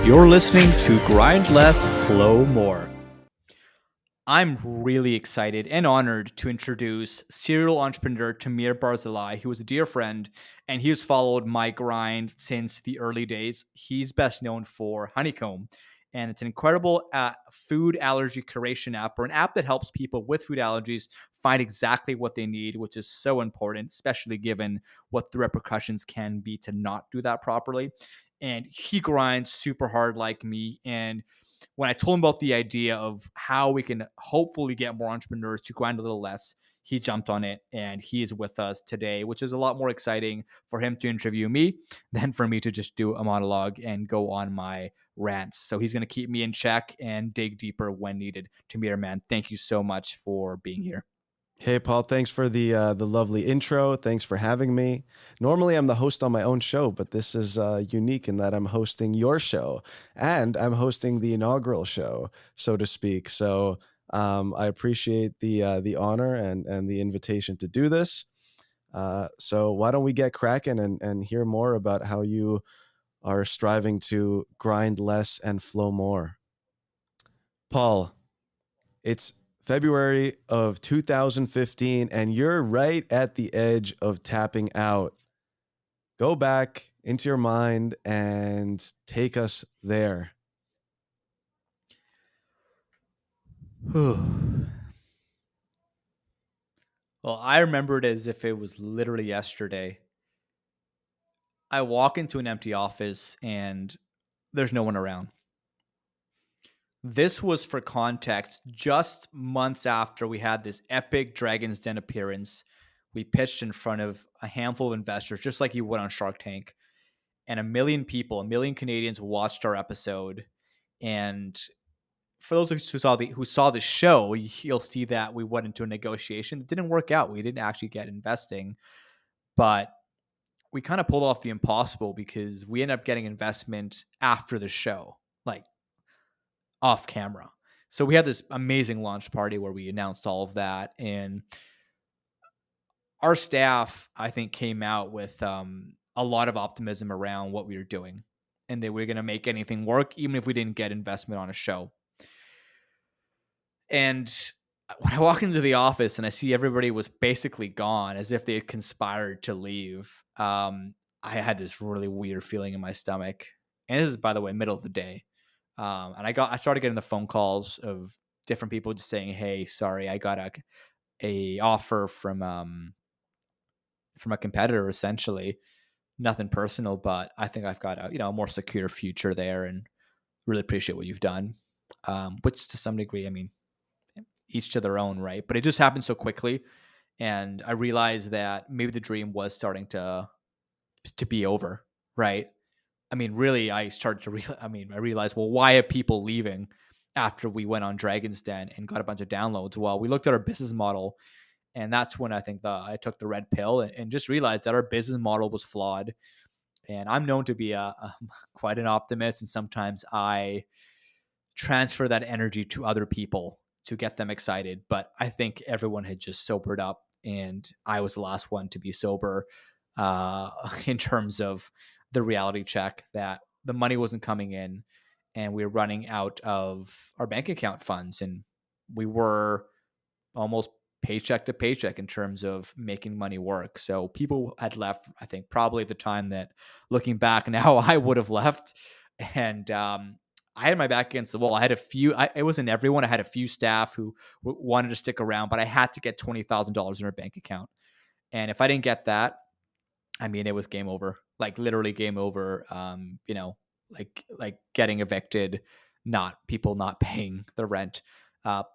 You're listening to Grind Less, Flow More. I'm really excited and honored to introduce serial entrepreneur Tamir Barzilai, who is a dear friend, and he's followed my grind since the early days. He's best known for Honeycomb, and it's an incredible food allergy curation app, or an app that helps people with food allergies find exactly what they need, which is so important, especially given what the repercussions can be to not do that properly. And he grinds super hard like me, and when I told him about the idea of how we can hopefully get more entrepreneurs to grind a little less, he jumped on it, and he is with us today, which is a lot more exciting for him to interview me than for me to just do a monologue and go on my rants. So he's going to keep me in check and dig deeper when needed. Tamir, man, thank you so much for being here. Hey, Paul, thanks for the lovely intro. Thanks for having me. Normally, I'm the host on my own show, but this is unique in that I'm hosting your show and I'm hosting the inaugural show, so to speak. So I appreciate the honor and the invitation to do this. So why don't we get cracking and hear more about how you are striving to grind less and flow more? Paul, it's February of 2015, and you're right at the edge of tapping out. Go back into your mind and take us there. Well, I remember it as if it was literally yesterday. I walk into an empty office and there's no one around. This was, for context, just months after we had this epic Dragons Den appearance. We pitched in front of a handful of investors, just like you would on Shark Tank. And a million people, a million Canadians watched our episode. And for those of you who saw the show, you'll see that we went into a negotiation. It didn't work out. We didn't actually get investing. But we kind of pulled off the impossible because we ended up getting investment after the show. Like, off camera. So we had this amazing launch party where we announced all of that, and our staff, I think, came out with a lot of optimism around what we were doing, and that we were going to make anything work, even if we didn't get investment on a show. And when I walk into the office and I see everybody was basically gone, as if they had conspired to leave, I had this really weird feeling in my stomach. And this is, by the way, middle of the day. And I started getting the phone calls of different people just saying, "Hey, sorry, I got a offer from a competitor, essentially. Nothing personal, but I think I've got a more secure future there, and really appreciate what you've done." Which, to some degree, I mean, each to their own, right? But it just happened so quickly, and I realized that maybe the dream was starting to be over, right? I mean, really, I started to I realized, well, why are people leaving after we went on Dragons Den and got a bunch of downloads? Well, we looked at our business model, and that's when I think I took the red pill and just realized that our business model was flawed. And I'm known to be quite an optimist, and sometimes I transfer that energy to other people to get them excited. But I think everyone had just sobered up, and I was the last one to be sober in terms of the reality check that the money wasn't coming in, and we were running out of our bank account funds, and we were almost paycheck to paycheck in terms of making money work. So people had left, I think, probably the time that, looking back now, I would have left. And I had my back against the wall. I had it wasn't everyone. I had a few staff who wanted to stick around, but I had to get $20,000 in our bank account. And if I didn't get that, I mean, it was game over, like literally game over. Like getting evicted, not people not paying the rent.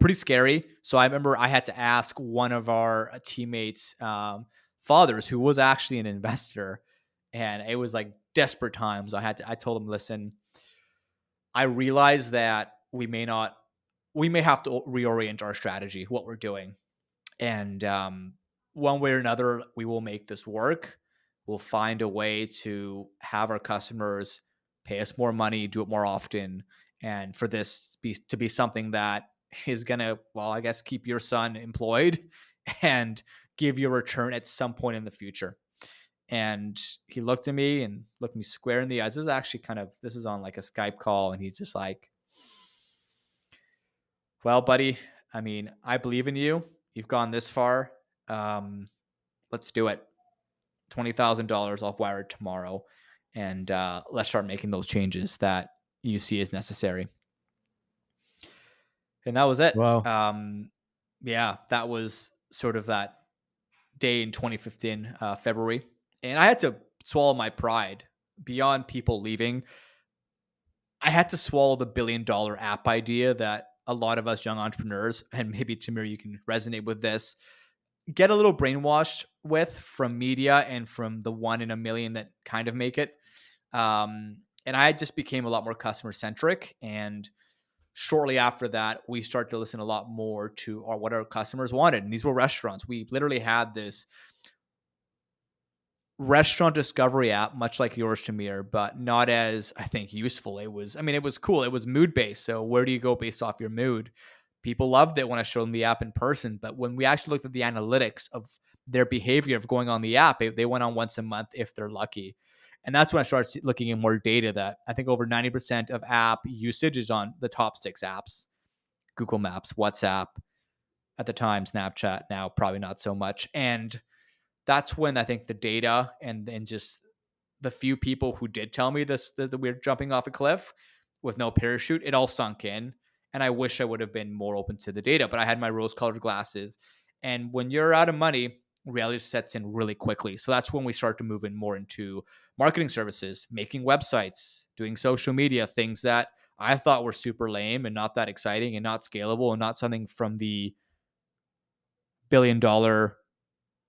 Pretty scary. So I remember I had to ask one of our teammates' fathers, who was actually an investor, and it was like desperate times. I told him, listen, I realize that we may have to reorient our strategy, what we're doing. And one way or another, we will make this work. We'll find a way to have our customers pay us more money, do it more often, and for this to be something that is going to, well, I guess, keep your son employed and give you a return at some point in the future. And he looked at me and looked me square in the eyes. This is actually this is on like a Skype call. And he's just like, well, buddy, I mean, I believe in you. You've gone this far. Um, let's do it. $20,000 off wire tomorrow. And let's start making those changes that you see as necessary. And that was it. Wow. Yeah, that was sort of that day in 2015, February. And I had to swallow my pride beyond people leaving. I had to swallow the $1 billion app idea that a lot of us young entrepreneurs, and maybe Tamir, you can resonate with this, get a little brainwashed with from media and from the 1 in a million that kind of make it. And I just became a lot more customer centric. And shortly after that, we started to listen a lot more to what our customers wanted. And these were restaurants. We literally had this restaurant discovery app, much like yours, Tamir, but not as, I think, useful. It was cool. It was mood based. So where do you go based off your mood? People loved it when I showed them the app in person. But when we actually looked at the analytics of their behavior of going on the app, they went on once a month if they're lucky. And that's when I started looking at more data that I think over 90% of app usage is on the top 6 apps: Google Maps, WhatsApp, at the time, Snapchat, now probably not so much. And that's when I think the data and then just the few people who did tell me this, that we're jumping off a cliff with no parachute, it all sunk in. And I wish I would have been more open to the data, but I had my rose colored glasses. And when you're out of money, reality sets in really quickly. So that's when we start to move in more into marketing services, making websites, doing social media, things that I thought were super lame and not that exciting and not scalable and not something from the $1 billion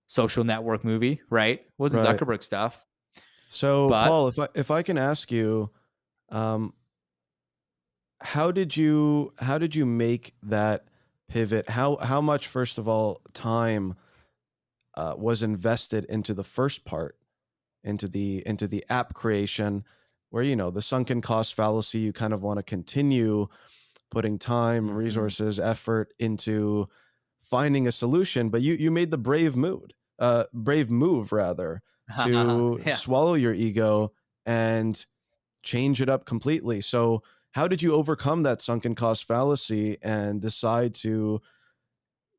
social network movie, right? It wasn't Right. Zuckerberg stuff. So, But Paul, if I can ask you, um, how did you make that pivot? How much, first of all, time was invested into the first part, into the app creation, where the sunken cost fallacy? You kind of want to continue putting time, Mhm. resources, effort into finding a solution, but you made the brave move rather, to Yeah. swallow your ego and change it up completely. So how did you overcome that sunken cost fallacy and decide to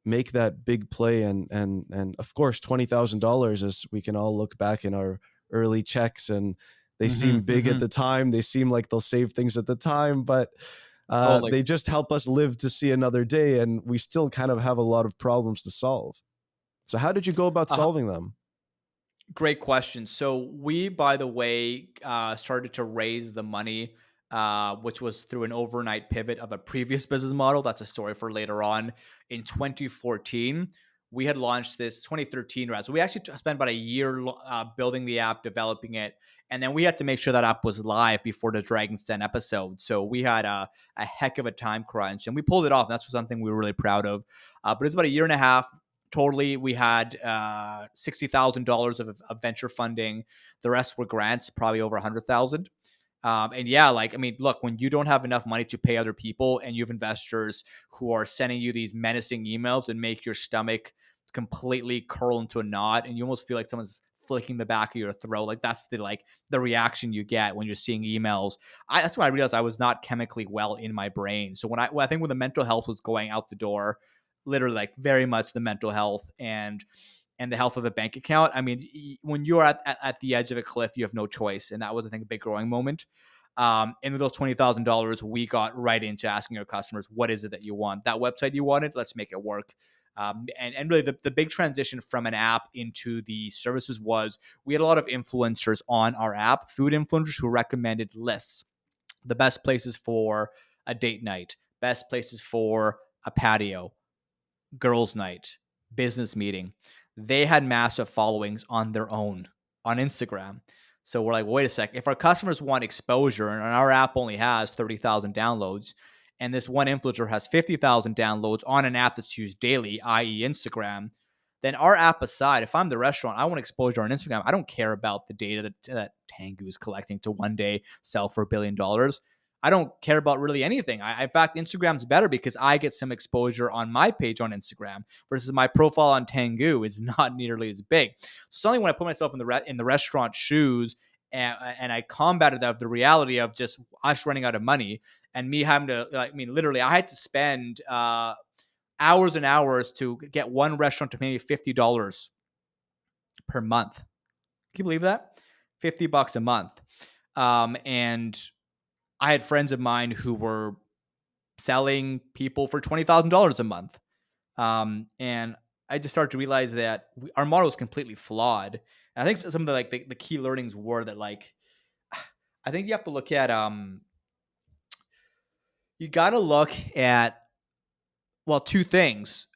make that big play? And of course, $20,000, as we can all look back in our early checks, and they seem Mhm, big at mhm. the time. They seem like they'll save things at the time, but Totally. they just help us live to see another day, and we still kind of have a lot of problems to solve. So how did you go about Uh, solving them? Great question. So we, by the way, started to raise the money, which was through an overnight pivot of a previous business model. That's a story for later on. In 2014, we had launched this 2013, right? So we actually spent about a year building the app, developing it, and then we had to make sure that app was live before the Dragons Den episode. So we had a heck of a time crunch, and we pulled it off. And that's something we were really proud of. But it's about a year and a half. Totally, we had $60,000 of venture funding. The rest were grants, probably over 100,000. And yeah, like, I mean, look, when you don't have enough money to pay other people and you have investors who are sending you these menacing emails and make your stomach completely curl into a knot, and you almost feel like someone's flicking the back of your throat. Like that's the reaction you get when you're seeing emails. That's when I realized I was not chemically well in my brain. So when I think when the mental health was going out the door, literally like very much the mental health and the health of the bank account. I mean, when you're at the edge of a cliff, you have no choice. And that was, I think, a big growing moment. And with those $20,000, we got right into asking our customers, what is it that you want? That website you wanted, let's make it work. And really, the big transition from an app into the services was we had a lot of influencers on our app, food influencers who recommended lists, the best places for a date night, best places for a patio, girls' night, business meeting. They had massive followings on their own on Instagram. So we're like, wait a sec. If our customers want exposure and our app only has 30,000 downloads, and this one influencer has 50,000 downloads on an app that's used daily, i.e., Instagram, then our app aside, if I'm the restaurant, I want exposure on Instagram. I don't care about the data that Tangu is collecting to one day sell for $1 billion. I don't care about really anything. In fact, Instagram's better because I get some exposure on my page on Instagram versus my profile on Tengu is not nearly as big. So suddenly, when I put myself in the restaurant shoes, and I combated the reality of just us running out of money and me having to, like, I mean, literally, I had to spend hours and hours to get one restaurant to pay me $50 per month. Can you believe that? $50 a month. And I had friends of mine who were selling people for $20,000 a month. And I just started to realize that our model is completely flawed. And I think some of the key learnings were that, like, I think you have to look at you got to look at, well, two things.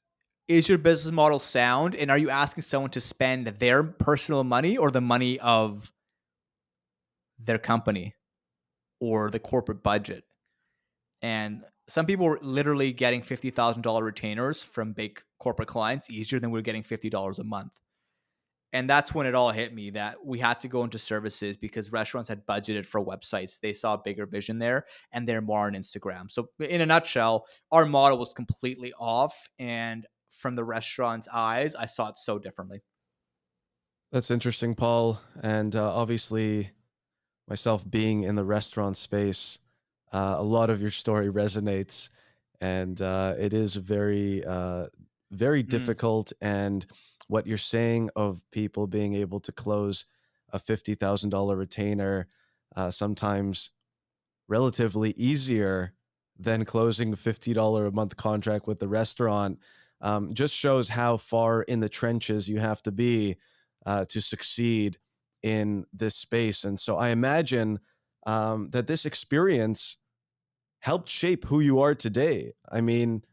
Is your business model sound, and are you asking someone to spend their personal money or the money of their company or the corporate budget? And some people were literally getting $50,000 retainers from big corporate clients easier than we were getting $50 a month. And that's when it all hit me that we had to go into services because restaurants had budgeted for websites. They saw a bigger vision there, and they're more on Instagram. So, in a nutshell, our model was completely off. And from the restaurant's eyes, I saw it so differently. That's interesting, Paul. And obviously, myself being in the restaurant space, a lot of your story resonates, and it is very Mm, difficult. And what you're saying of people being able to close a $50,000 retainer, sometimes relatively easier than closing a $50 a month contract with the restaurant, just shows how far in the trenches you have to be to succeed in this space. And so I imagine that this experience helped shape who you are today. I mean,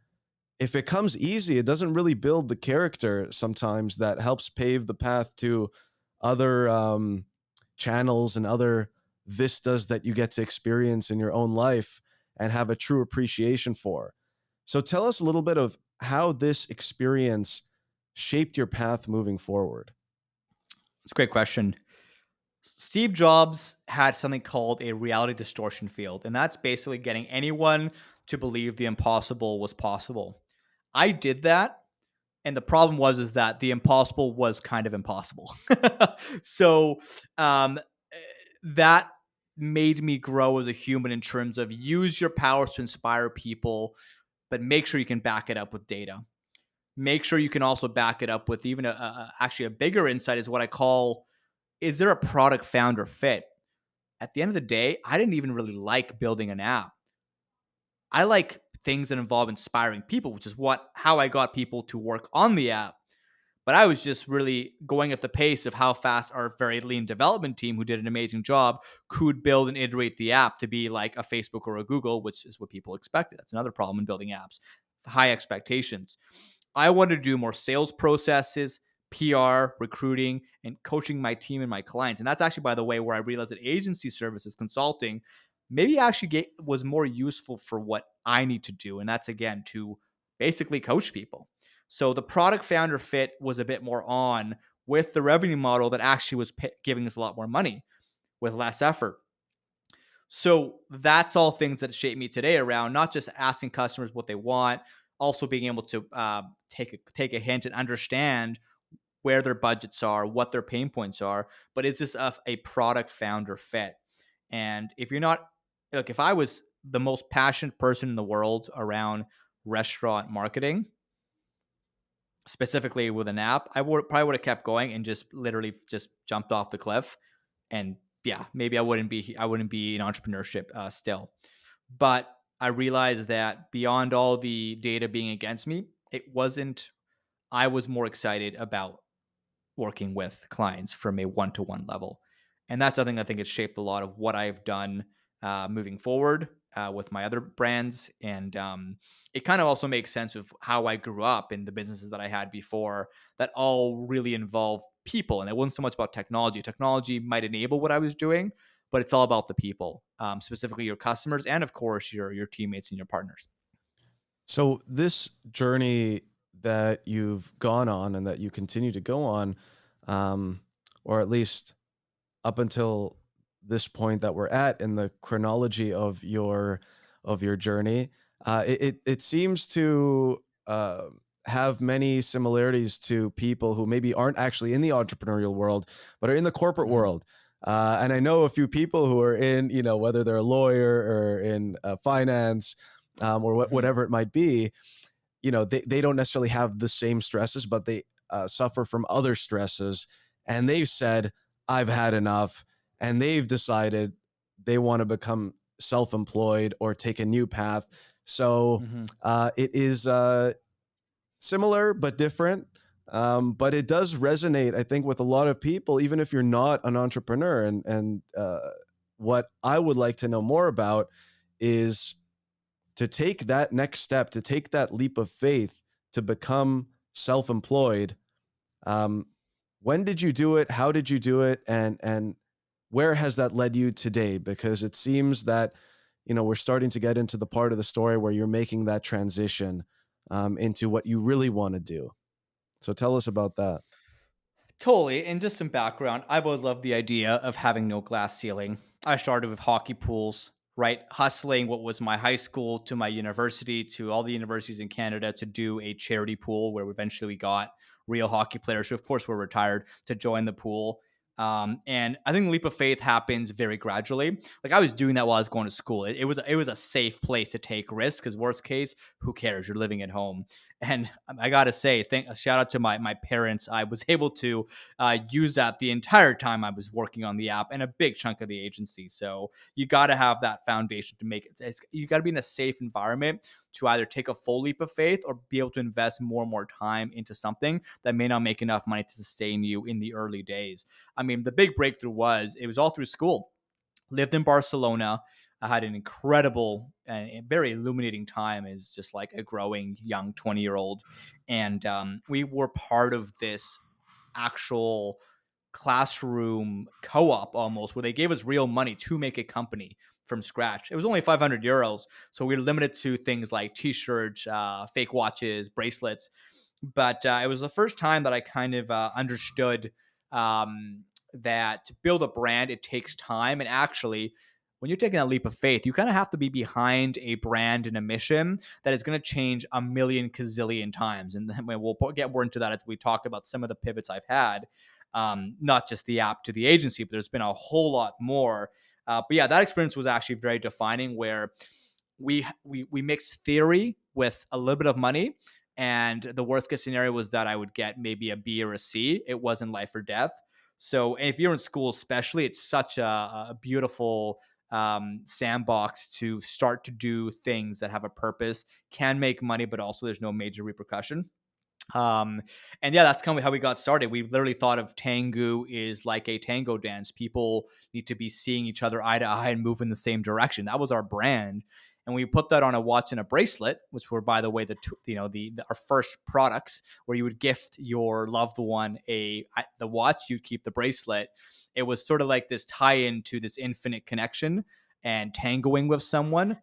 if it comes easy, it doesn't really build the character sometimes that helps pave the path to other channels and other vistas that you get to experience in your own life and have a true appreciation for. So tell us a little bit of how this experience shaped your path moving forward. it's a great question. Steve Jobs had something called a reality distortion field, and that's basically getting anyone to believe the impossible was possible. I did that, and the problem was is that the impossible was kind of impossible. So um, eh, that made me grow as a human in terms of use your powers to inspire people, but make sure you can back it up with data. Make sure you can also back it up with even actually a bigger insight is what I call, is there a product founder fit? At the end of the day, I didn't even really like building an app. I like things that involve inspiring people, which is what how I got people to work on the app. But I was just really going at the pace of how fast our very lean development team, who did an amazing job, could build and iterate the app to be like a Facebook or a Google, which is what people expected. That's another problem in building apps, high expectations. I wanted to do more sales processes, PR, recruiting, and coaching my team and my clients. And that's actually, by the way, where I realized that agency services, consulting, maybe actually was more useful for what I need to do. And that's, again, to basically coach people. So the product founder fit was a bit more on with the revenue model that actually was giving us a lot more money with less effort. So that's all things that shape me today around not just asking customers what they want, also being able to take a hint and understand where their budgets are, what their pain points are. But is this a product founder fit? And if you're not, look, if I was the most passionate person in the world around restaurant marketing, specifically with an app, I would probably would have kept going and just literally just jumped off the cliff. And yeah, maybe I wouldn't be in entrepreneurship still. But I realized that beyond all the data being against me, it wasn't. I was more excited about working with clients from a one-to-one level, and that's something I think has shaped a lot of what I've done moving forward with my other brands. And it kind of also makes sense of how I grew up in the businesses that I had before that all really involve people, and it wasn't so much about technology. Technology might enable what I was doing, but it's all about the people, specifically your customers, and of course your teammates and your partners. So this journey that you've gone on and that you continue to go on, um, or at least up until this point that we're at in the chronology of your journey, it seems to have many similarities to people who maybe aren't actually in the entrepreneurial world, but are in the corporate Mhm, world. And I know a few people who are in, whether they're a lawyer or in finance, or mhm, whatever it might be. They don't necessarily have the same stresses, but they suffer from other stresses. And they've said, I've had enough. And they've decided they want to become self employed or take a new path. So mhm. it is similar but different. But it does resonate, I think, with a lot of people, even if you're not an entrepreneur. And what I would like to know more about is to take that next step, to take that leap of faith to become self employed. Um, when did you do it? How did you do it? And where has that led you today? Because it seems that we're starting to get into the part of the story where you're making that transition into what you really want to do. So tell us about that. Totally. And just some background, I've always loved the idea of having no glass ceiling. I started with hockey pools, right? Hustling what was my high school to my university to all the universities in Canada to do a charity pool where eventually we got real hockey players who, of course, were retired to join the pool. And I think the leap of faith happens very gradually. Like I was doing that while I was going to school. It was a safe place to take risks because worst case, who cares? You're living at home. And I gotta say, thank shout out to my parents. I was able to use that the entire time I was working on the app and a big chunk of the agency. So you got to have that foundation to make it. You got to be in a safe environment to either take a full leap of faith or be able to invest more and more time into something that may not make enough money to sustain you in the early days. I mean, the big breakthrough was it was all through school. Lived in Barcelona. I had an incredible and very illuminating time as just like a growing young 20-year-old. And we were part of this actual classroom co-op almost where they gave us real money to make a company from scratch. It was only 500 euros, so we were limited to things like t-shirts, fake watches, bracelets. But it was the first time that I kind of understood that to build a brand, it takes time. And actually, when you're taking a leap of faith, you kind of have to be behind a brand and a mission that is going to change a million gazillion times. And then we'll get more into that as we talk about some of the pivots I've had, not just the app to the agency, but there's been a whole lot more. But yeah, that experience was actually very defining where we mixed theory with a little bit of money. And the worst case scenario was that I would get maybe a B or a C. It wasn't life or death. So if you're in school, especially, it's such a beautiful sandbox to start to do things that have a purpose, can make money, but also there's no major repercussion. Um, and yeah, that's kind of how we got started. We literally thought of Tango is like a tango dance. People need to be seeing each other eye to eye and move in the same direction. That was our brand. And we put that on a watch and a bracelet, which were, by the way, the our first products, where you would gift your loved one the watch, you'd keep the bracelet. It was sort of like this tie-in to this infinite connection and tangoing with someone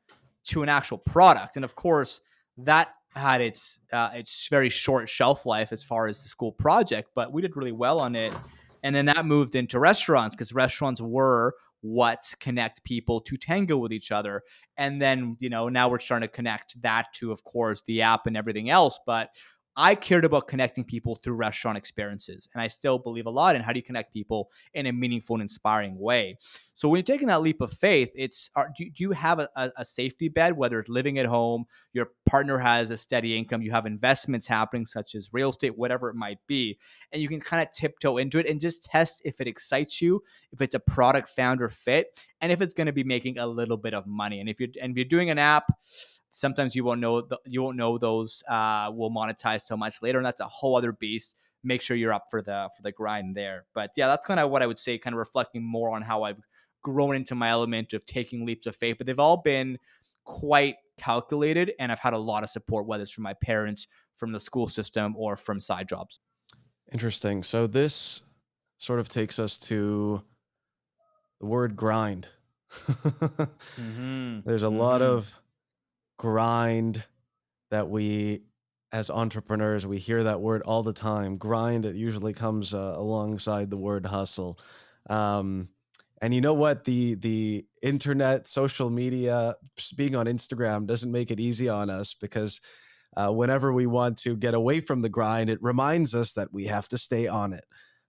to an actual product. And of course, that had its very short shelf life as far as the school project, but we did really well on it. And then that moved into restaurants because restaurants were what connect people to tango with each other. And then, now we're starting to connect that to, of course, the app and everything else. But I cared about connecting people through restaurant experiences. And I still believe a lot in how do you connect people in a meaningful and inspiring way. So when you're taking that leap of faith, do you have a safety bed, whether it's living at home, your partner has a steady income, you have investments happening such as real estate, whatever it might be, and you can kind of tiptoe into it and just test if it excites you, if it's a product founder fit, and if it's going to be making a little bit of money. And if you're doing an app, sometimes you won't know those will monetize so much later, and that's a whole other beast. Make sure you're up for the grind there. But yeah, that's kind of what I would say, kind of reflecting more on how I've grown into my element of taking leaps of faith. But they've all been quite calculated, and I've had a lot of support, whether it's from my parents, from the school system, or from side jobs. Interesting. So this sort of takes us to the word grind. Mm-hmm. There's a lot Mm-hmm. of grind that we, as entrepreneurs, we hear that word all the time. Grind, it usually comes alongside the word hustle. Um, And you know what? The internet, social media, being on Instagram doesn't make it easy on us because whenever we want to get away from the grind, it reminds us that we have to stay on it.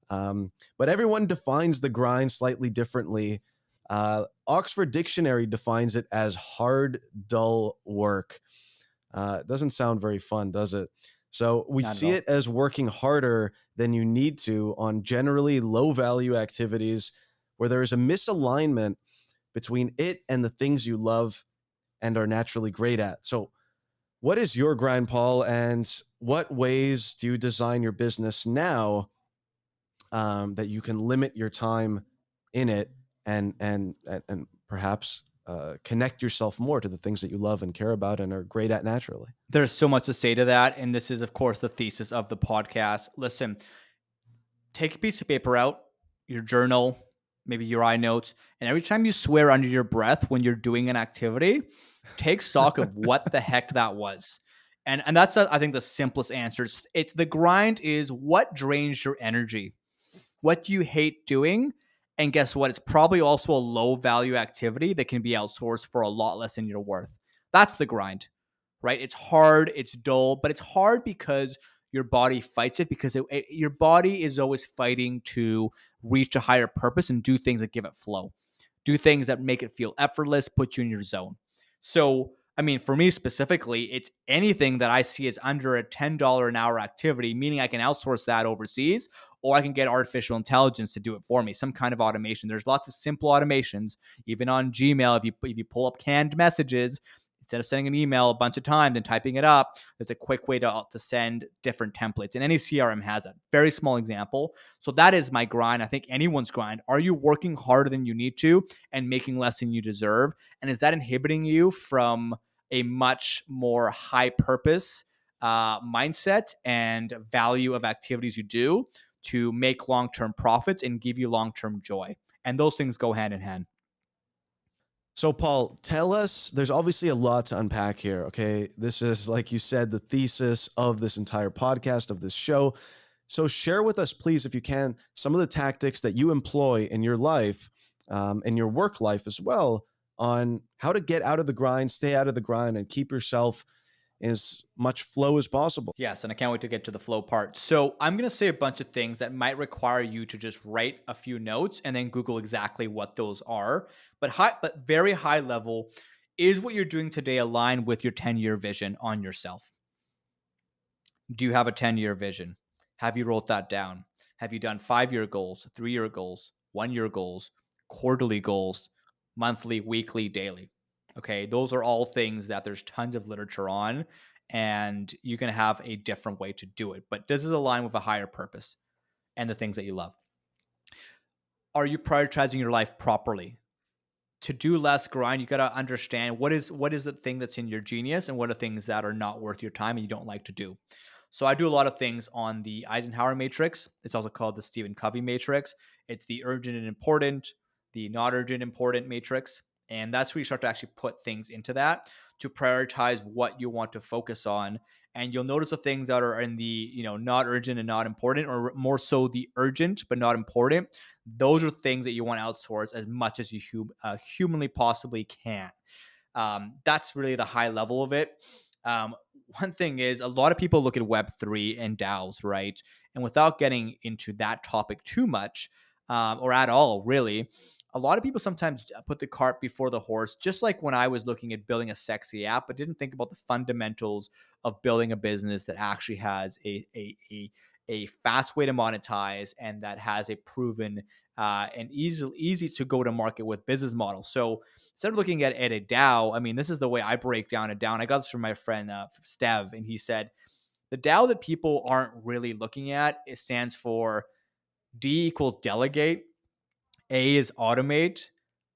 But everyone defines the grind slightly differently. Oxford Dictionary defines it as hard, dull work. It doesn't sound very fun, does it? So we Not at see all. it as working harder than you need to on generally low value activities where there is a misalignment between it and the things you love and are naturally great at. So, what is your grind, Paul? And what ways do you design your business now that you can limit your time in it and perhaps connect yourself more to the things that you love and care about and are great at naturally? There's so much to say to that. And this is, of course, the thesis of the podcast. Listen, take a piece of paper out, your journal, maybe your eye notes, and every time you swear under your breath when you're doing an activity, take stock of what the heck that was. And that's, I think, the simplest answer. It's the grind is what drains your energy. What do you hate doing? And guess what? It's probably also a low value activity that can be outsourced for a lot less than you're worth. That's the grind, right? It's hard, it's dull, but it's hard because your body fights it because your body is always fighting to reach a higher purpose and do things that give it flow, do things that make it feel effortless, put you in your zone. So, I mean, for me specifically, it's anything that I see as under a $10 an hour activity, meaning I can outsource that overseas, or I can get artificial intelligence to do it for me, some kind of automation. There's lots of simple automations, even on Gmail. If you pull up canned messages, instead of sending an email a bunch of times and typing it up, there's a quick way to send different templates. And any CRM has a very small example. So that is my grind. I think anyone's grind. Are you working harder than you need to and making less than you deserve? And is that inhibiting you from a much more high purpose mindset and value of activities you do to make long-term profits and give you long-term joy? And those things go hand in hand. So, Paul, tell us, there's obviously a lot to unpack here. Okay. This is, like you said, the thesis of this entire podcast, of this show. So, share with us, please, if you can, some of the tactics that you employ in your life, in your work life as well, on how to get out of the grind, stay out of the grind, and keep yourself in as much flow as possible. Yes, and I can't wait to get to the flow part. So I'm going to say a bunch of things that might require you to just write a few notes and then Google exactly what those are. But very high level, is what you're doing today aligned with your 10-year vision on yourself? Do you have a 10-year vision? Have you wrote that down? Have you done 5-year goals, 3-year goals, 1-year goals, quarterly goals, monthly, weekly, daily? Okay, those are all things that there's tons of literature on, and you can have a different way to do it. But does it align with a higher purpose and the things that you love? Are you prioritizing your life properly? To do less grind, you got to understand what is the thing that's in your genius and what are things that are not worth your time and you don't like to do. So I do a lot of things on the Eisenhower matrix. It's also called the Stephen Covey matrix. It's the urgent and important, the not urgent important matrix. And that's where you start to actually put things into that to prioritize what you want to focus on. And you'll notice the things that are in the, not urgent and not important, or more so the urgent but not important. Those are things that you want to outsource as much as you humanly possibly can. That's really the high level of it. Um, One thing is, a lot of people look at Web3 and DAOs, right? And without getting into that topic too much, or at all, really, a lot of people sometimes put the cart before the horse, just like when I was looking at building a sexy app, but didn't think about the fundamentals of building a business that actually has a fast way to monetize and that has a proven and easy to go to market with business model. So instead of looking at a DAO, I mean, this is the way I break down a DAO. And I got this from my friend Stev, and he said the DAO that people aren't really looking at, it stands for D equals delegate, A is automate,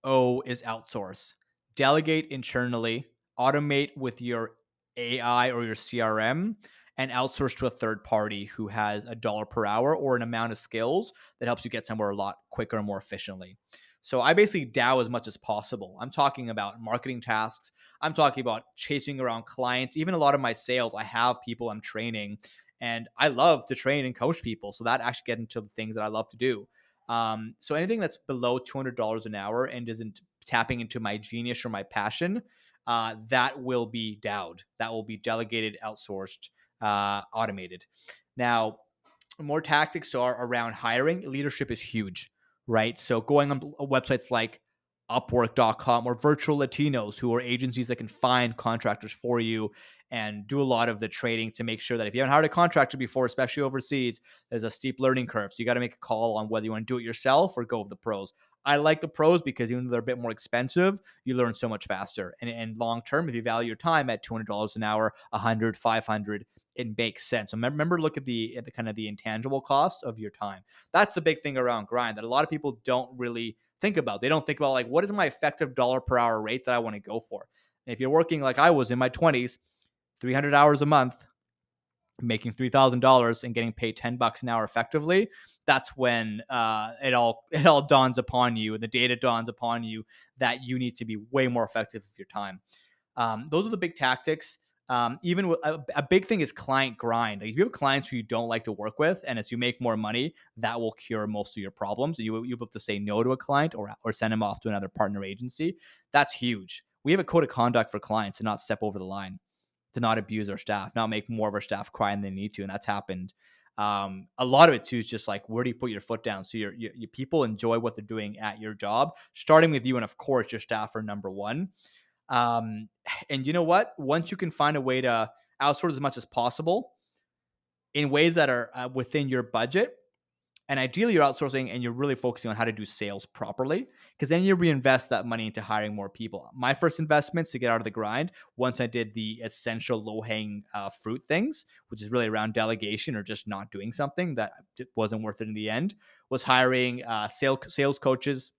O is outsource. Delegate internally, automate with your AI or your CRM, and outsource to a third party who has a dollar per hour or an amount of skills that helps you get somewhere a lot quicker and more efficiently. So I basically DAO as much as possible. I'm talking about marketing tasks. I'm talking about chasing around clients. Even a lot of my sales, I have people I'm training, and I love to train and coach people. So that actually get into the things that I love to do. So anything that's below $200 an hour and isn't tapping into my genius or my passion, that will be DAO'd. That will be delegated, outsourced, automated. Now, more tactics are around hiring. Leadership is huge, right? So going on websites like Upwork.com or Virtual Latinos, who are agencies that can find contractors for you and do a lot of the trading to make sure that if you haven't hired a contractor before, especially overseas, there's a steep learning curve. So you got to make a call on whether you want to do it yourself or go with the pros. I like the pros because even though they're a bit more expensive, you learn so much faster. And long term, if you value your time at $200 an hour, 100, 500, it makes sense. So remember, look at the kind of the intangible cost of your time. That's the big thing around grind that a lot of people don't really think about. They don't think about like, what is my effective dollar per hour rate that I want to go for? And if you're working like I was in my 20s, 300 hours a month, making $3,000 and getting paid $10 an hour effectively, that's when it all dawns upon you, and the data dawns upon you that you need to be way more effective with your time. Those are the big tactics. Even with, a big thing is client grind. Like if you have clients who you don't like to work with, and as you make more money, that will cure most of your problems. You'll be able to say no to a client or send them off to another partner agency. That's huge. We have a code of conduct for clients to not step over the line, to not abuse our staff, not make more of our staff cry than they need to, and that's happened. A lot of it too is just like, where do you put your foot down so your people enjoy what they're doing at your job, starting with you, and of course your staff are number one. Um, and you know what? Once you can find a way to outsource as much as possible in ways that are within your budget, and ideally you're outsourcing and you're really focusing on how to do sales properly, because then you reinvest that money into hiring more people. My first investments to get out of the grind, once I did the essential low-hanging fruit things, which is really around delegation or just not doing something that wasn't worth it in the end, was hiring sales coaches,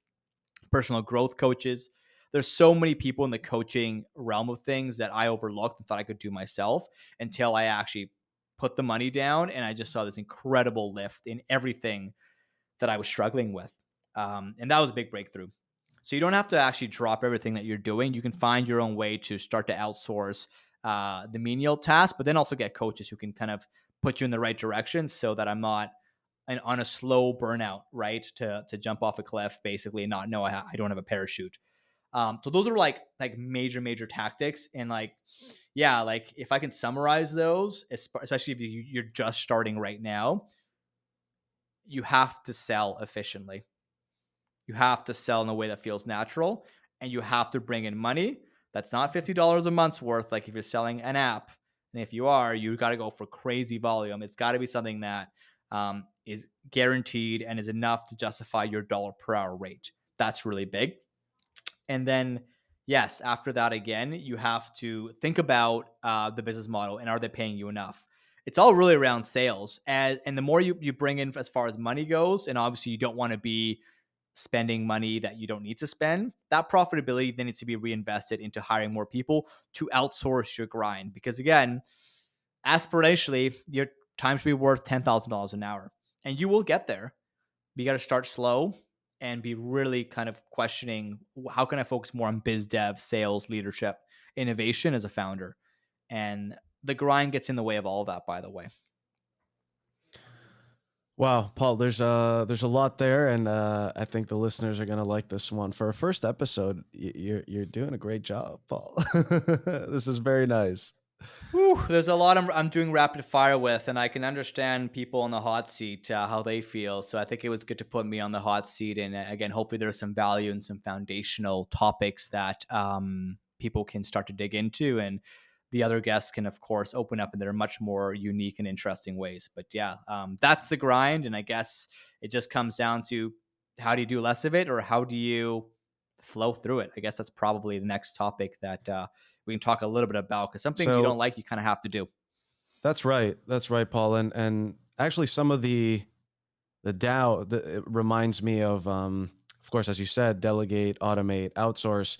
personal growth coaches. There's so many people in the coaching realm of things that I overlooked and thought I could do myself until I actually put the money down, and I just saw this incredible lift in everything that I was struggling with. And that was a big breakthrough. So you don't have to actually drop everything that you're doing. You can find your own way to start to outsource the menial tasks, but then also get coaches who can kind of put you in the right direction so that I'm not on a slow burnout, right? To jump off a cliff basically and not know I don't have a parachute. So those are like major tactics, and like, yeah, like if I can summarize those, especially if you're just starting right now, you have to sell efficiently. You have to sell in a way that feels natural, and you have to bring in money that's not $50 a month's worth. Like if you're selling an app, and if you are, you got to go for crazy volume. It's got to be something that is guaranteed and is enough to justify your dollar per hour rate. That's really big. And then, yes, after that, again, you have to think about the business model and are they paying you enough? It's all really around sales. And the more you bring in as far as money goes, and obviously you don't want to be spending money that you don't need to spend, that profitability then needs to be reinvested into hiring more people to outsource your grind. Because again, aspirationally, your time should be worth $10,000 an hour, and you will get there. You got to start slow and be really kind of questioning, how can I focus more on biz dev, sales, leadership, innovation as a founder? And the grind gets in the way of all of that, by the way. Wow, Paul, there's a lot there, and I think the listeners are gonna like this one. For a first episode, you're doing a great job, Paul. This is very nice. Whew, there's a lot I'm doing rapid fire with, and I can understand people on the hot seat, how they feel. So I think it was good to put me on the hot seat. And again, hopefully there's some value and some foundational topics that people can start to dig into. And the other guests can, of course, open up in their much more unique and interesting ways. But yeah, that's the grind. And I guess it just comes down to, how do you do less of it, or how do you flow through it? I guess that's probably the next topic that we can talk a little bit about, because some things you don't So like, you kind of have to do. that's right. That's right, Paul. And actually, some of the DAO, it reminds me of course, as you said, delegate, automate, outsource.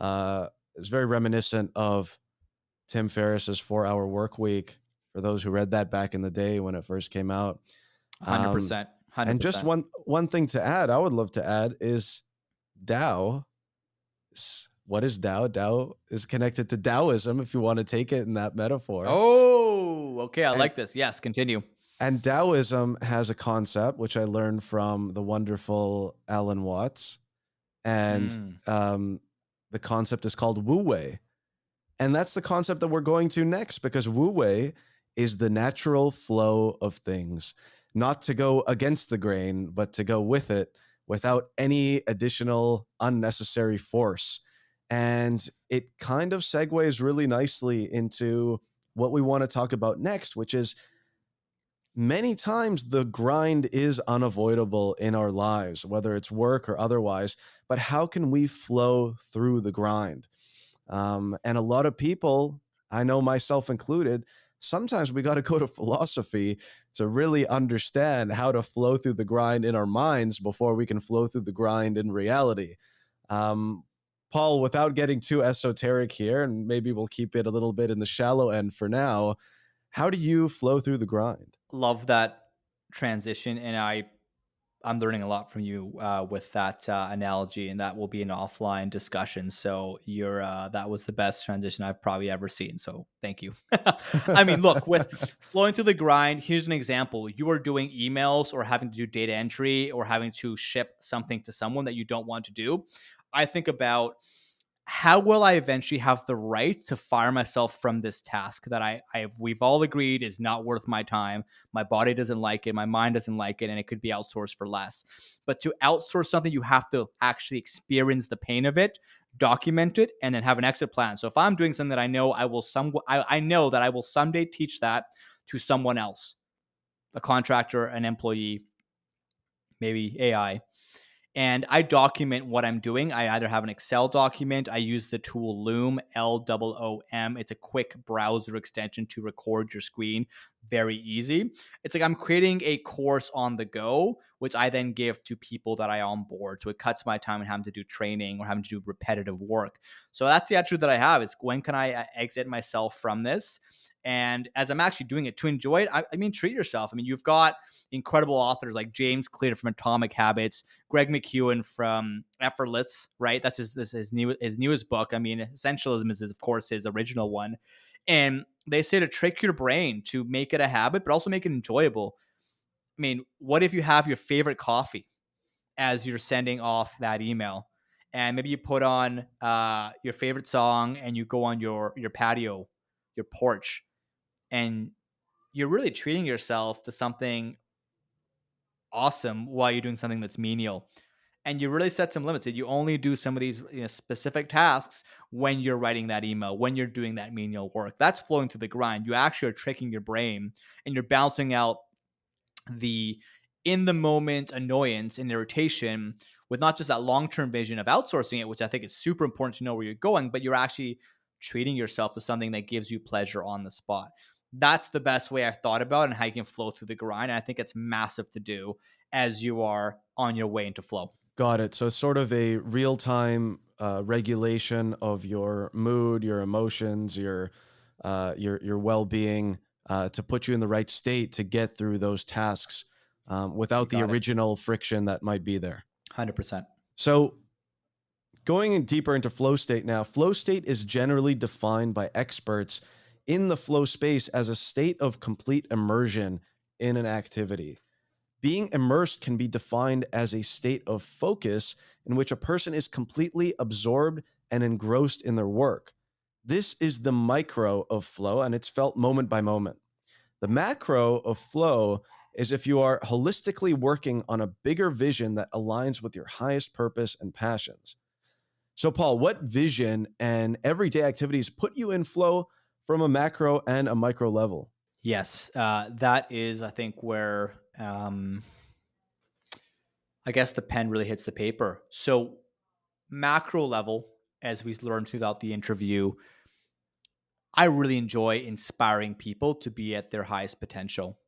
It's very reminiscent of Tim Ferriss's 4 Hour Work Week. For those who read that back in the day when it first came out. Um, 100%. and just 100%. one thing to add, I would love to add is DAO. What is DAO? DAO is connected to Taoism, if you want to take it in that metaphor. Oh, okay. I And like this. Yes, continue. And Taoism has a concept which I learned from the wonderful Alan Watts, and Mm. the concept is called Wu Wei. And that's the concept that we're going to next, because Wu Wei is the natural flow of things, not to go against the grain, but to go with it without any additional unnecessary force. And it kind of segues really nicely into what we want to talk about next, which is many times the grind is unavoidable in our lives, whether it's work or otherwise. But how can we flow through the grind? And a lot of people, I know myself included, sometimes we got to go to philosophy to really understand how to flow through the grind in our minds before we can flow through the grind in reality. Um, Paul, without getting too esoteric here, and maybe we'll keep it a little bit in the shallow end for now, how do you flow through the grind? Love that transition, and I'm learning a lot from you with that analogy, and that will be an offline discussion. So that was the best transition I've probably ever seen. So thank you. I mean, look, with flowing through the grind, here's an example: you are doing emails, or having to do data entry, or having to ship something to someone that you don't want to do. I think about, how will I eventually have the right to fire myself from this task that we've all agreed is not worth my time. My body doesn't like it, my mind doesn't like it, and it could be outsourced for less. But to outsource something, you have to actually experience the pain of it, document it, and then have an exit plan. So if I'm doing something that I know that I will someday teach that to someone else, a contractor, an employee, maybe AI, and I document what I'm doing. I either have an Excel document, I use the tool Loom, Loom. It's a quick browser extension to record your screen. Very easy. It's like I'm creating a course on the go, which I then give to people that I onboard. So it cuts my time and having to do training or having to do repetitive work. So that's the attitude that I have, is when can I exit myself from this? And as I'm actually doing it to enjoy it, I mean, treat yourself. I mean, you've got incredible authors like James Clear from Atomic Habits, Greg McKeown from Effortless, right? That's his newest book. I mean, Essentialism is of course his original one, and they say to trick your brain to make it a habit, but also make it enjoyable. I mean, what if you have your favorite coffee as you're sending off that email, and maybe you put on your favorite song and you go on your patio, your porch, and you're really treating yourself to something awesome while you're doing something that's menial. And you really set some limits. You only do some of these, specific tasks when you're writing that email, when you're doing that menial work. That's flowing through the grind. You actually are tricking your brain, and you're balancing out the in the moment annoyance and irritation with not just that long term vision of outsourcing it, which I think is super important to know where you're going, but you're actually treating yourself to something that gives you pleasure on the spot. That's the best way I've thought about, and how you can flow through the grind. And I think it's massive to do as you are on your way into flow. Got it. So it's sort of a real time regulation of your mood, your emotions, your well being, to put you in the right state to get through those tasks You without the got it. original friction that might be there. 100%. So going in deeper into flow state now, flow state is generally defined by experts in the flow space as a state of complete immersion in an activity. Being immersed can be defined as a state of focus in which a person is completely absorbed and engrossed in their work. This is the micro of flow, and it's felt moment by moment. The macro of flow is if you are holistically working on a bigger vision that aligns with your highest purpose and passions. So, Paul, what vision and everyday activities put you in flow from a macro and a micro level? Yes, that is, I think, where I guess the pen really hits the paper. So, macro level, as we learned throughout the interview, I really enjoy inspiring people to be at their highest potential.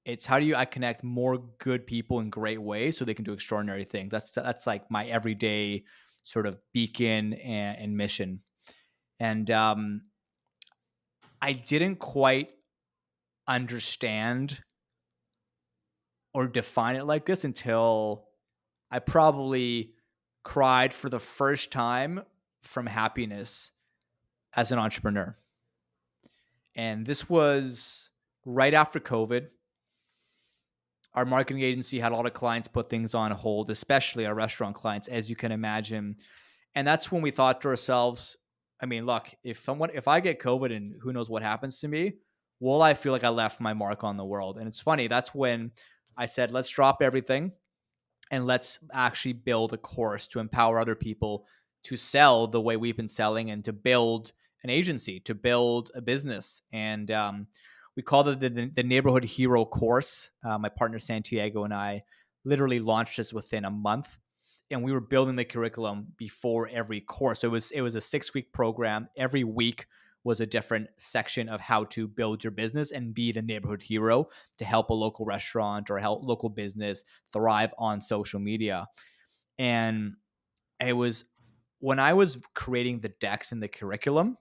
It's how do I connect more good people in great ways so they can do extraordinary things. That's like my everyday sort of beacon and mission. And I didn't quite understand or define it like this until I probably cried for the first time from happiness as an entrepreneur. And this was right after COVID. Our marketing agency had a lot of clients put things on hold, especially our restaurant clients, as you can imagine. And that's when we thought to ourselves, I mean, look, if I get COVID and who knows what happens to me, will I feel like I left my mark on the world? And it's funny, that's when I said, let's drop everything and let's actually build a course to empower other people to sell the way we've been selling and to build an agency, to build a business. And we called it the Neighborhood Hero course. My partner Santiago and I literally launched this within a month, and we were building the curriculum before every course. So it was a 6-week program. Every week was a different section of how to build your business and be the neighborhood hero to help a local restaurant or help local business thrive on social media. And it was when I was creating the decks in the curriculum,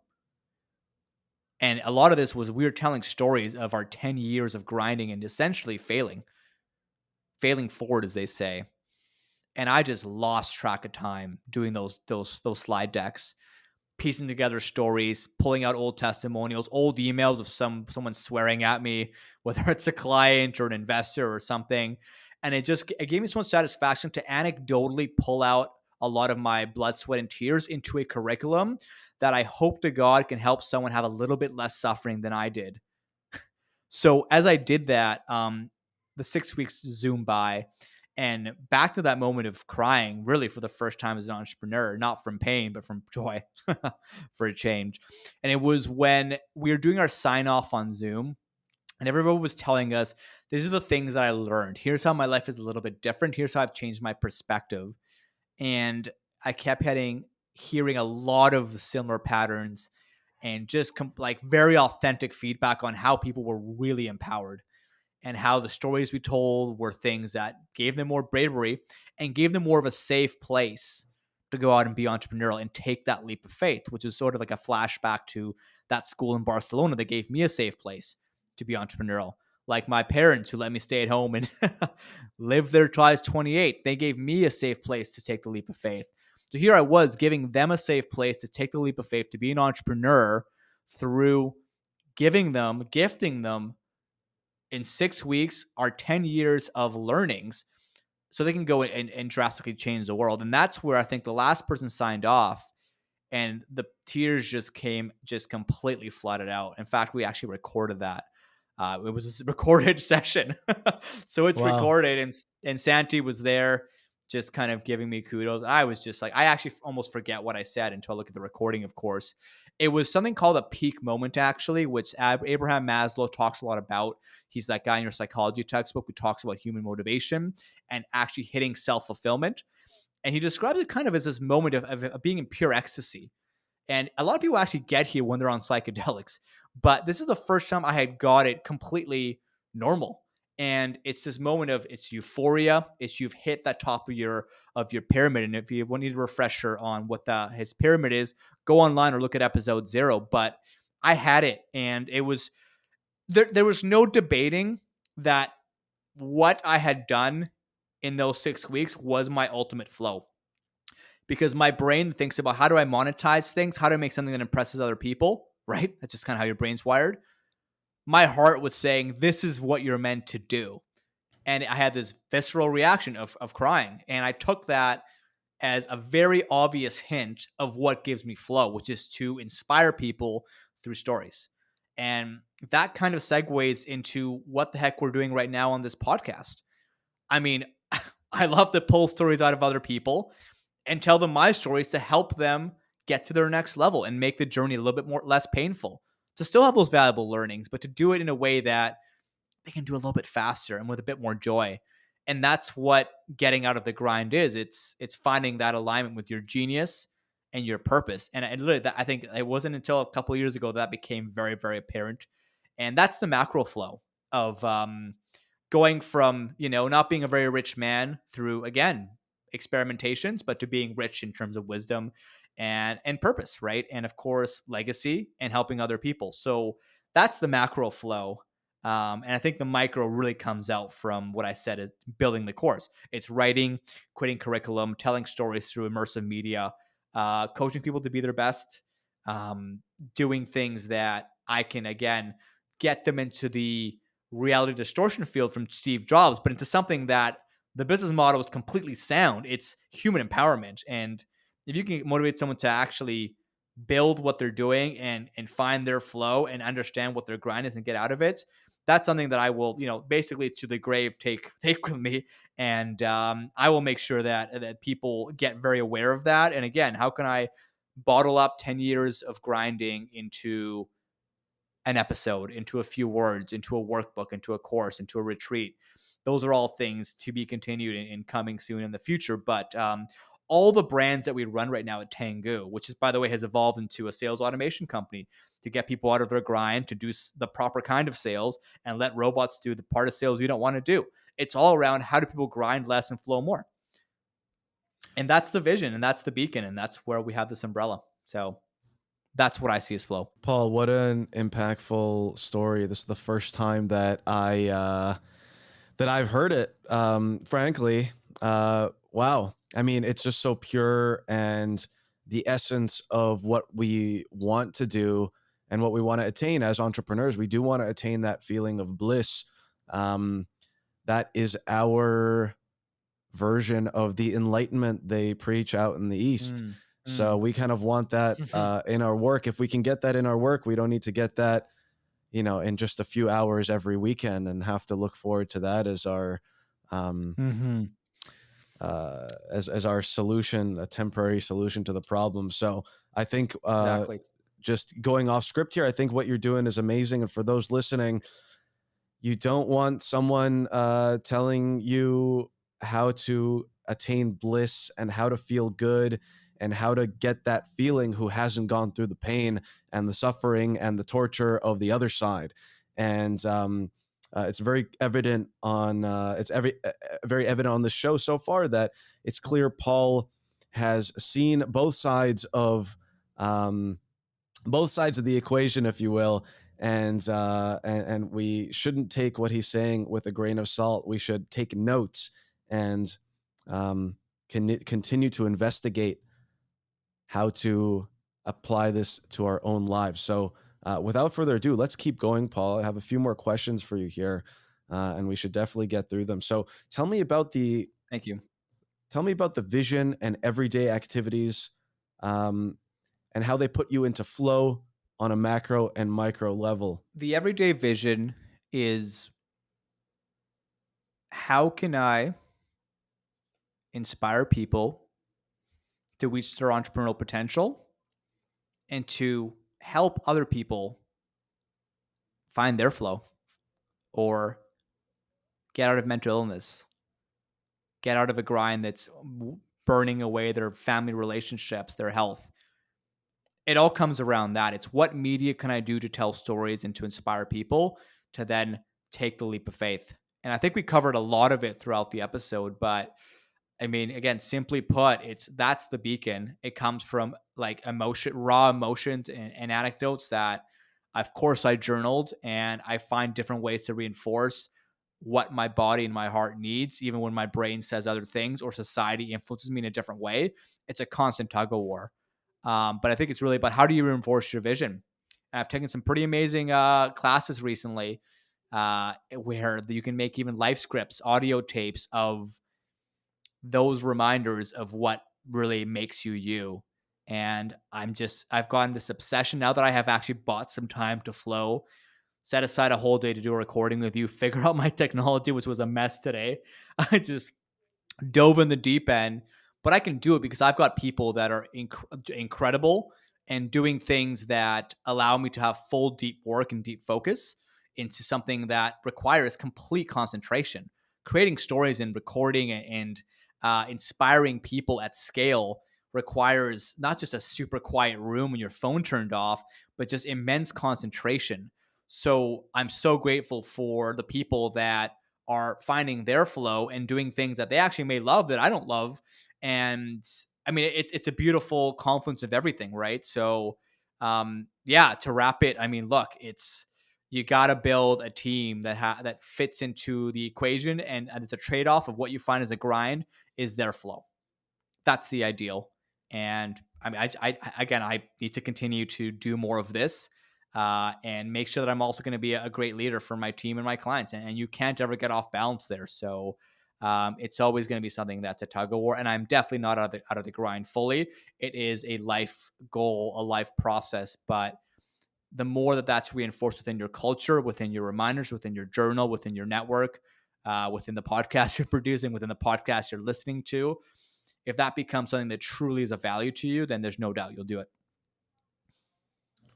and a lot of this was we were telling stories of our 10 years of grinding and essentially failing forward, as they say. And I just lost track of time doing those slide decks, piecing together stories, pulling out old testimonials, old emails of someone swearing at me, whether it's a client or an investor or something. And it gave me so much satisfaction to anecdotally pull out a lot of my blood, sweat, and tears into a curriculum that I hope to God can help someone have a little bit less suffering than I did. So as I did that, the 6 weeks zoomed by, and back to that moment of crying, really for the first time as an entrepreneur, not from pain, but from joy for a change. And it was when we were doing our sign off on Zoom, and everyone was telling us, these are the things that I learned. Here's how my life is a little bit different. Here's how I've changed my perspective. And I kept hearing a lot of similar patterns and just like very authentic feedback on how people were really empowered and how the stories we told were things that gave them more bravery and gave them more of a safe place to go out and be entrepreneurial and take that leap of faith, which is sort of like a flashback to that school in Barcelona that gave me a safe place to be entrepreneurial. Like my parents who let me stay at home and live there till I was 28. They gave me a safe place to take the leap of faith. So here I was giving them a safe place to take the leap of faith, to be an entrepreneur through gifting them in 6 weeks are 10 years of learnings so they can go and drastically change the world. And that's where I think the last person signed off and the tears just completely flooded out. In fact, we actually recorded that. It was a recorded session. So it's Wow. recorded, and Santi was there just kind of giving me kudos. I was just like, I actually almost forget what I said until I look at the recording, of course. It was something called a peak moment, actually, which Abraham Maslow talks a lot about. He's that guy in your psychology textbook who talks about human motivation and actually hitting self-fulfillment. And he describes it kind of as this moment of being in pure ecstasy. And a lot of people actually get here when they're on psychedelics, but this is the first time I had got it completely normal. And it's this moment of it's euphoria. It's you've hit that top of your pyramid. And if you need a refresher on what his pyramid is, go online or look at episode 0. But I had it, and it was there was no debating that what I had done in those 6 weeks was my ultimate flow, because my brain thinks about how do I monetize things? How do I make something that impresses other people? Right? That's just kind of how your brain's wired. My heart was saying, this is what you're meant to do. And I had this visceral reaction of crying. And I took that as a very obvious hint of what gives me flow, which is to inspire people through stories. And that kind of segues into what the heck we're doing right now on this podcast. I mean, I love to pull stories out of other people and tell them my stories to help them get to their next level and make the journey a little bit more less painful. To still have those valuable learnings, but to do it in a way that they can do a little bit faster and with a bit more joy. And that's what getting out of the grind is. It's finding that alignment with your genius and your purpose. And literally, I think it wasn't until a couple of years ago that became very, very apparent. And that's the macro flow of going from not being a very rich man through, again, experimentations, but to being rich in terms of wisdom and purpose, right? And of course, legacy and helping other people. So that's the macro flow. And I think the micro really comes out from what I said is building the course. It's writing, quitting curriculum, telling stories through immersive media, coaching people to be their best, doing things that I can, again, get them into the reality distortion field from Steve Jobs, but into something that the business model is completely sound. It's human empowerment. And if you can motivate someone to actually build what they're doing and find their flow and understand what their grind is and get out of it, that's something that I will, basically to the grave take with me. And I will make sure that people get very aware of that. And again, how can I bottle up 10 years of grinding into an episode, into a few words, into a workbook, into a course, into a retreat? Those are all things to be continued and coming soon in the future. But all the brands that we run right now at Tengu, which is, by the way, has evolved into a sales automation company to get people out of their grind, to do the proper kind of sales, and let robots do the part of sales you don't want to do. It's all around how do people grind less and flow more. And that's the vision, and that's the beacon, and that's where we have this umbrella. So that's what I see as flow. Paul, what an impactful story. This is the first time that I've heard it. Frankly, wow. I mean, it's just so pure, and the essence of what we want to do and what we want to attain as entrepreneurs. We do want to attain that feeling of bliss. That is our version of the enlightenment they preach out in the East. Mm, So mm. we kind of want that in our work. If we can get that in our work, we don't need to get that, in just a few hours every weekend and have to look forward to that as our Mm-hmm. as our solution, a temporary solution to the problem. So I think Exactly. just going off script here, I think what you're doing is amazing. And for those listening, you don't want someone telling you how to attain bliss and how to feel good and how to get that feeling who hasn't gone through the pain and the suffering and the torture of the other side. And it's very evident on very evident on the show so far that it's clear Paul has seen both sides of the equation, if you will, and we shouldn't take what he's saying with a grain of salt. We should take notes and continue to investigate how to apply this to our own lives. So, without further ado, let's keep going, Paul. I have a few more questions for you here, and we should definitely get through them. So, Thank you. tell me about the vision and everyday activities, um, and how they put you into flow on a macro and micro level. The everyday vision is, how can I inspire people to reach their entrepreneurial potential and to help other people find their flow or get out of mental illness, get out of a grind that's burning away their family relationships, their health. It all comes around that. It's what media can I do to tell stories and to inspire people to then take the leap of faith. And I think we covered a lot of it throughout the episode, but I mean, again, simply put, that's the beacon. It comes from like raw emotions and anecdotes that, of course, I journaled, and I find different ways to reinforce what my body and my heart needs, even when my brain says other things or society influences me in a different way. It's a constant tug of war. But I think it's really about how do you reinforce your vision. And I've taken some pretty amazing classes recently where you can make even life scripts, audio tapes of those reminders of what really makes you you. And I've gotten this obsession now that I have actually bought some time to flow, set aside a whole day to do a recording with you, figure out my technology, which was a mess today. I just dove in the deep end, but I can do it because I've got people that are incredible and doing things that allow me to have full deep work and deep focus into something that requires complete concentration. Creating stories and recording and inspiring people at scale requires not just a super quiet room when your phone turned off, but just immense concentration. So I'm so grateful for the people that are finding their flow and doing things that they actually may love that I don't love. And I mean, it's a beautiful confluence of everything, right? So, yeah, to wrap it, I mean, look, you got to build a team that fits into the equation, and it's a trade off of what you find as a grind is their flow. That's the ideal. And I mean, I again, I need to continue to do more of this. and make sure that I'm also going to be a great leader for my team and my clients. And you can't ever get off balance there. So it's always going to be something that's a tug of war. And I'm definitely not out of the grind fully. It is a life goal, a life process. But the more that that's reinforced within your culture, within your reminders, within your journal, within your network, within the podcast you're producing, within the podcast you're listening to, if that becomes something that truly is of value to you, then there's no doubt you'll do it.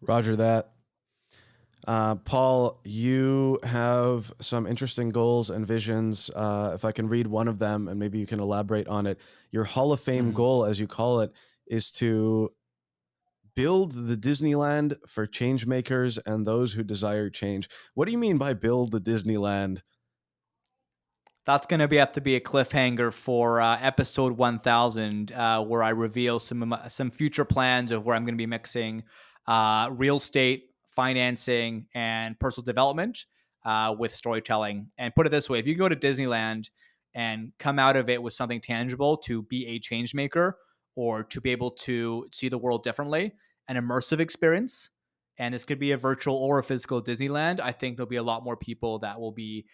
Roger that. Paul, you have some interesting goals and visions. If I can read one of them and maybe you can elaborate on it. Your Hall of Fame Mhm. goal, as you call it, is to build the Disneyland for change makers and those who desire change. What do you mean by build the Disneyland? That's going to have to be a cliffhanger for episode 1000, where I reveal some future plans of where I'm going to be mixing real estate, financing, and personal development with storytelling. And put it this way: if you go to Disneyland and come out of it with something tangible to be a change maker or to be able to see the world differently, an immersive experience, and this could be a virtual or a physical Disneyland, I think there'll be a lot more people that will be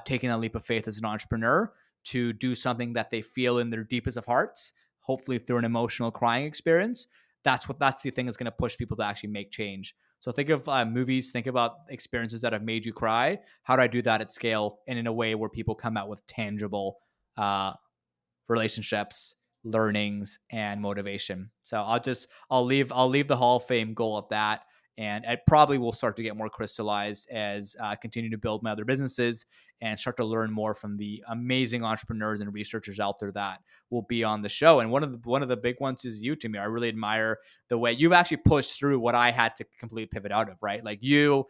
taking a leap of faith as an entrepreneur to do something that they feel in their deepest of hearts, hopefully through an emotional crying experience. That's the thing that's going to push people to actually make change. So think of movies, think about experiences that have made you cry. How do I do that at scale and in a way where people come out with tangible uh, relationships, learnings, and motivation. So I'll leave the Hall of Fame goal at that, and it probably will start to get more crystallized as I continue to build my other businesses and start to learn more from the amazing entrepreneurs and researchers out there that will be on the show. And one of the big ones is you, Tamir. I really admire the way you've actually pushed through what I had to completely pivot out of. Right, like you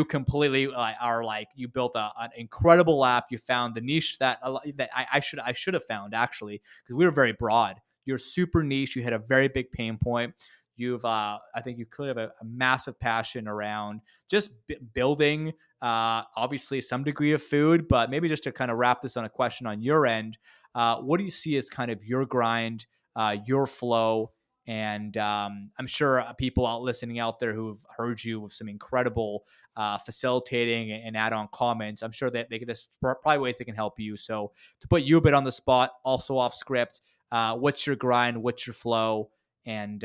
completely are like you built an incredible app. You found the niche that I should have found actually, because we were very broad. You're super niche. You had a very big pain point. I think you could have a massive passion around just building, obviously some degree of food, but maybe just to kind of wrap this on a question on your end, what do you see as kind of your grind, your flow, and I'm sure people out listening out there who've heard you with some incredible facilitating and add-on comments, I'm sure that there's probably ways they can help you. So to put you a bit on the spot, also off script, what's your grind? What's your flow? And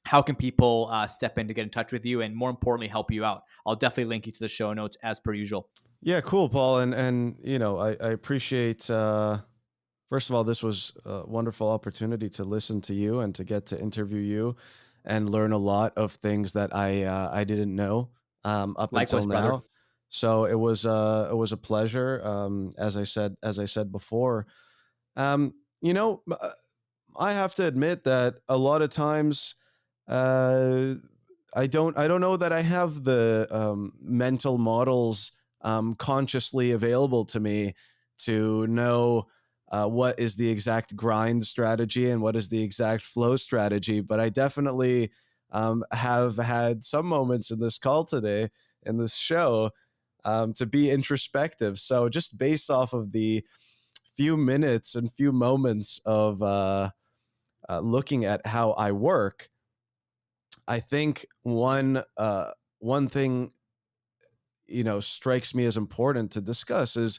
how can people step in to get in touch with you and more importantly, help you out? I'll definitely link you to the show notes as per usual. Yeah, cool, Paul. And I appreciate first of all, this was a wonderful opportunity to listen to you and to get to interview you and learn a lot of things that I didn't know up until Likewise, brother. now. So it was a pleasure. As I said before, um, you know, I have to admit that a lot of times, uh, I don't know that I have the mental models consciously available to me to know what is the exact grind strategy and what is the exact flow strategy. But I definitely have had some moments in this call today, in this show, to be introspective. So just based off of the few minutes and few moments of looking at how I work, I think one thing strikes me as important to discuss is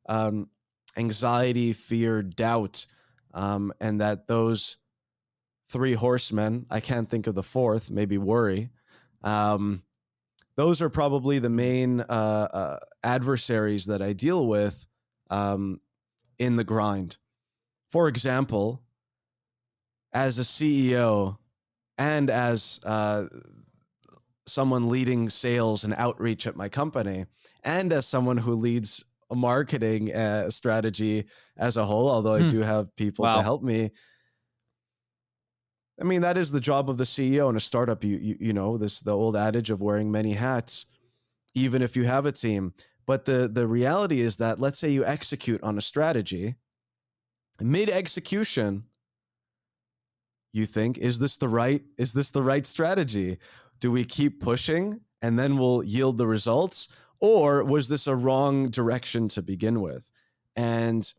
um, anxiety, fear, doubt, and that those three horsemen. I can't think of the fourth. Maybe worry. Um, those are probably the Mm. main adversaries that I deal with um, in the grind. For example, as a CEO and as someone leading sales and outreach at my company, and as someone who leads a marketing strategy as a whole, although I Hmm. do have people to Wow. help me. I mean, that is the job of the CEO in a startup. The old adage of wearing many hats, even if you have a team. But the reality is that, let's say you execute on a strategy, mid execution, you think, is this the right strategy? Do we keep pushing and then we'll yield the results, or was this a wrong direction to begin with? And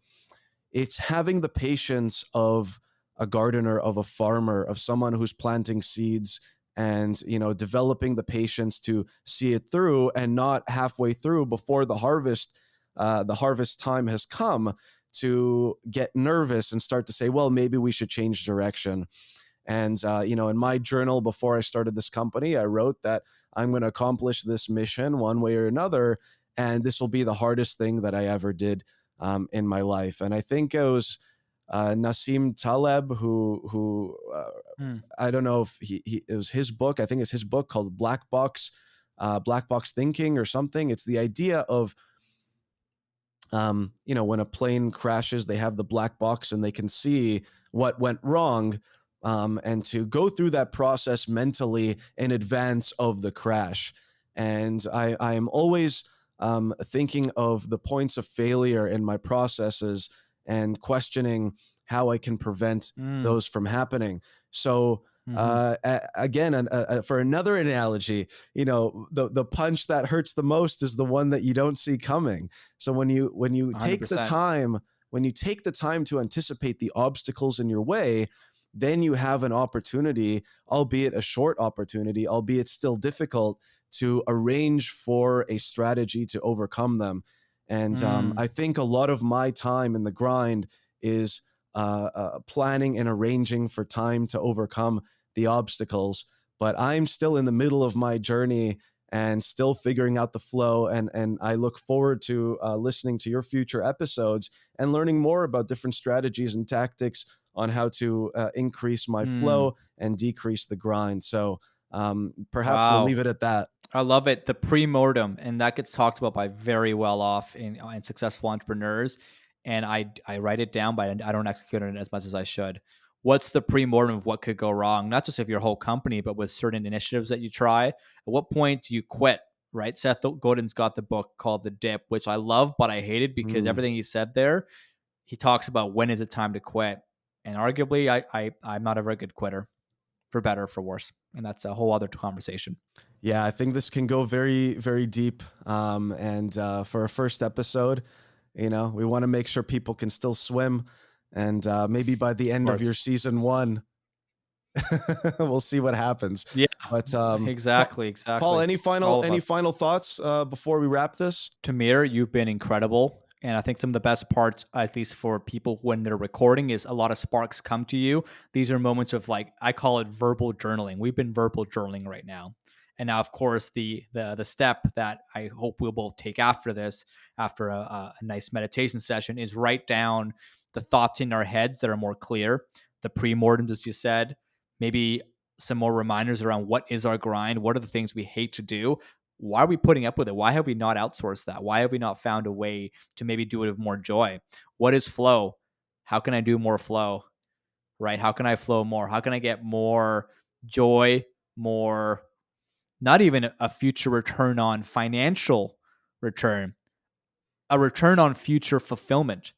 it's having the patience of a gardener, of a farmer, of someone who's planting seeds and, developing the patience to see it through, and not halfway through before the harvest time has come, to get nervous and start to say, well, maybe we should change direction. And, in my journal before I started this company, I wrote that I'm going to accomplish this mission one way or another. And this will be the hardest thing that I ever did in my life. And I think it was Nassim Taleb who Mm, I don't know if it was his book. I think it's his book called Black Box Thinking or something. It's the idea of when a plane crashes, they have the black box and they can see what went wrong, and to go through that process mentally in advance of the crash. And I am always thinking of the points of failure in my processes and questioning how I can prevent mm, those from happening. So, mhm, again, for another analogy, the punch that hurts the most is the one that you don't see coming. So 100%. when you take the time to anticipate the obstacles in your way, then you have an opportunity, albeit a short opportunity, albeit still difficult, to arrange for a strategy to overcome them. And Mm, I think a lot of my time in the grind is planning and arranging for time to overcome the obstacles. But I'm still in the middle of my journey and still figuring out the flow. And I look forward to listening to your future episodes and learning more about different strategies and tactics on how to increase my mm. flow and decrease the grind. So perhaps we'll Wow. leave it at that. I love it. The pre-mortem, and that gets talked about by very well off and successful entrepreneurs. And I write it down, but I don't execute it as much as I should. What's the pre-mortem of what could go wrong? Not just of your whole company, but with certain initiatives that you try. At what point do you quit? Right? Seth Godin's got the book called The Dip, which I love, but I hated because Mm. everything he said there, he talks about when is it time to quit. And arguably, I'm not a very good quitter, for better or for worse. And that's a whole other conversation. Yeah, I think this can go very, very deep. And for a first episode, we want to make sure people can still swim. And maybe by the Of end of course. your season one, we'll see what happens. Yeah, But exactly, Paul, exactly. All of any us. final thoughts before we wrap this? Tamir, you've been incredible. And I think some of the best parts, at least for people when they're recording, is a lot of sparks come to you. These are moments of, like, I call it verbal journaling. We've been verbal journaling right now. And now, of course, the step that I hope we'll both take after this, after a nice meditation session, is write down the thoughts in our heads that are more clear, the pre-mortems, as you said, maybe some more reminders around what is our grind, what are the things we hate to do, why are we putting up with it? Why have we not outsourced that? Why have we not found a way to maybe do it with more joy? What is flow? How can I do more flow? Right? How can I flow more? How can I get more joy, more, not even a future return on financial return, a return on future fulfillment?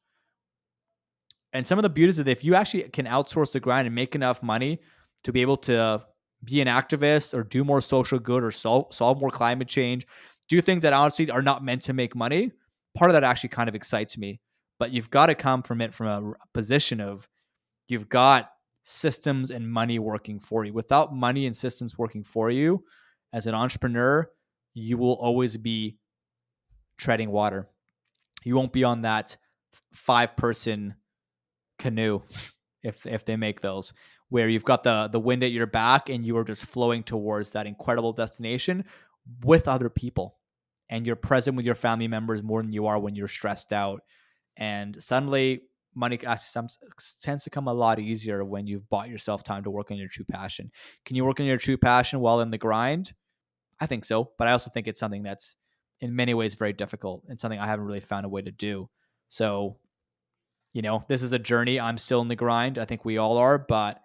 And some of the beauties of it, if you actually can outsource the grind and make enough money to be able to be an activist or do more social good or solve more climate change, do things that honestly are not meant to make money, part of that actually kind of excites me. But you've got to come from it from a position of, you've got systems and money working for you. Without money and systems working for you as an entrepreneur, you will always be treading water. You won't be on that 5-person canoe, if they make those, where you've got the wind at your back and you are just flowing towards that incredible destination with other people, and you're present with your family members more than you are when you're stressed out. And suddenly money tends to come a lot easier when you've bought yourself time to work on your true passion. Can you work on your true passion while in the grind? I think so, but I also think it's something that's in many ways very difficult and something I haven't really found a way to do. So, this is a journey. I'm still in the grind. I think we all are, but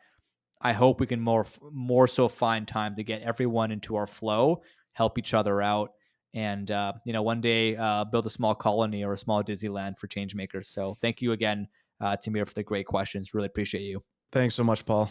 I hope we can more so find time to get everyone into our flow, help each other out, and one day build a small colony or a small Disneyland for change makers. So thank you again, Tamir, for the great questions. Really appreciate you. Thanks so much, Paul.